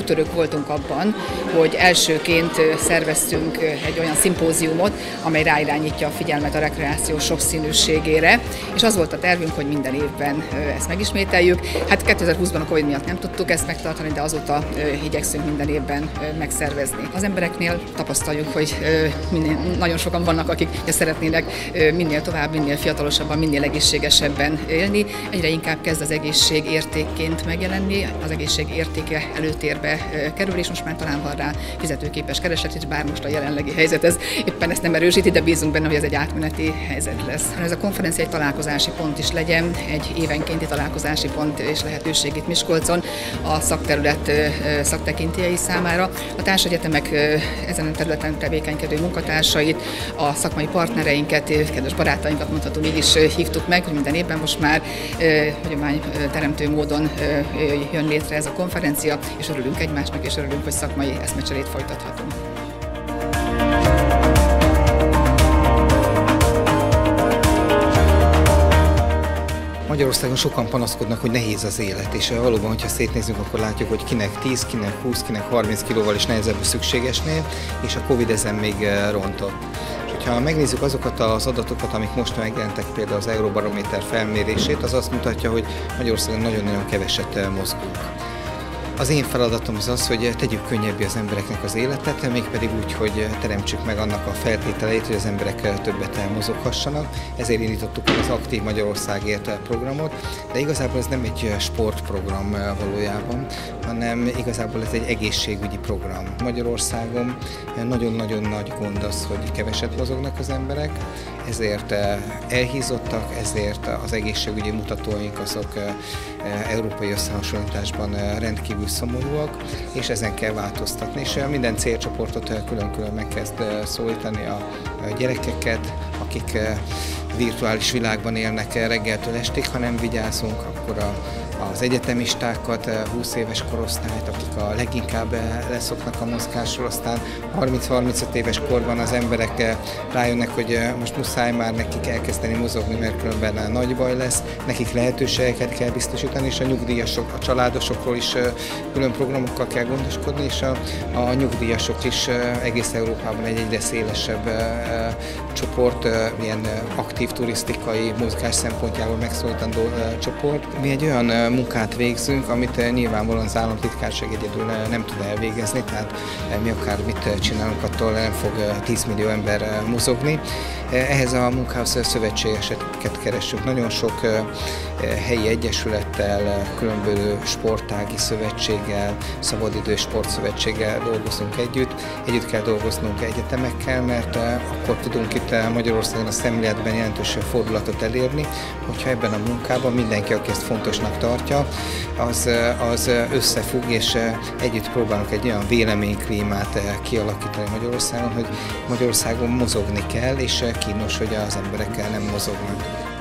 úttörők voltunk abban, hogy elsőként szerveztünk egy olyan szimpóziumot, amely ráirányítja a figyelmet a rekreáció sokszínűségére, és az volt a tervünk, hogy minden évben ezt megismételjük. Hát 2020-ban a Covid miatt nem tudtuk ezt megtartani, de azóta igyekszünk minden évben megszervezni. Az embereknél tapasztaljuk, hogy nagyon sokan vannak, akik szeretnének minél tovább, minél fiatalosabban, minél egészségesebben élni. Egyre inkább kezd az egészség értékként megjelenni, az egészség értéke előtérbe kerül, és most már talán van rá fizetőképes kereset is, bár most a jelenlegi helyzet ez éppen ezt nem erősíti, de bízunk benne, hogy ez egy átmeneti helyzet lesz. Ez a konferencia egy találkozási pont is legyen, egy évenkénti találkozási pont és lehetőség itt Miskolcon a szakterület szaktekintélyei számára. A társegyetemek ezen a területen tevékenykedő munkatársait, a szakmai partnereinket, kedves barátainkat mondhatom, így is hívtuk meg, hogy minden évben most már hagyományteremtő módon jön létre ez a konferencia, és örülünk egymásnak, és örülünk, hogy szakmai eszmecserét folytathatunk. Magyarországon sokan panaszkodnak, hogy nehéz az élet, és valóban, hogyha szétnézünk, akkor látjuk, hogy kinek 10, kinek 20, kinek 30 kilóval is nehezebb a szükségesnél, és a Covid ezen még rontott. És ha megnézzük azokat az adatokat, amik most megjelentek, például az Euróbarométer felmérését, az azt mutatja, hogy Magyarországon nagyon-nagyon keveset mozgunk. Az én feladatom az, hogy tegyük könnyebbé az embereknek az életet, mégpedig úgy, hogy teremtsük meg annak a feltételeit, hogy az emberek többet elmozoghassanak. Ezért indítottuk az Aktív Magyarországért programot, de igazából ez nem egy sportprogram valójában, hanem igazából ez egy egészségügyi program. Magyarországon nagyon-nagyon nagy gond az, hogy keveset mozognak az emberek, ezért elhízottak, ezért az egészségügyi mutatóink azok európai összehasonlításban rendkívül szomorúak, és ezen kell változtatni. És minden célcsoportot külön-külön megkezd szólítani a gyerekeket, akik virtuális világban élnek reggeltől estig, ha nem vigyázunk, akkor az egyetemistákat, 20 éves korosztályt, akik a leginkább leszoknak a mozgásról, aztán 30-35 éves korban az emberek rájönnek, hogy most muszáj már nekik elkezdeni mozogni, mert különben nagy baj lesz, nekik lehetőségeket kell biztosítani, és a nyugdíjasok, a családosokról is külön programokkal kell gondoskodni, és a nyugdíjasok is egész Európában egy egyre szélesebb csoport, ilyen aktív turisztikai mozgás szempontjából megszólítandó csoport. Mi egy olyan munkát végzünk, amit nyilvánvalóan az államtitkárság egyedül nem tud elvégezni, tehát mi akármit csinálunk, attól nem fog 10 millió ember mozogni. Ehhez a munkához szövetségeseket keressünk. Nagyon sok helyi egyesülettel, különböző sportági szövetséggel, szabadidős sportszövetséggel dolgozunk együtt. Együtt kell dolgoznunk egyetemekkel, mert akkor tudunk itt Magyarországon a szemléletben jelentős fordulatot elérni, hogyha ebben a munkában mindenki, aki ezt fontosnak tartja, az összefog, és együtt próbálunk egy olyan véleményklímát kialakítani Magyarországon, hogy Magyarországon mozogni kell, és kínos, hogy az emberekkel nem mozognak.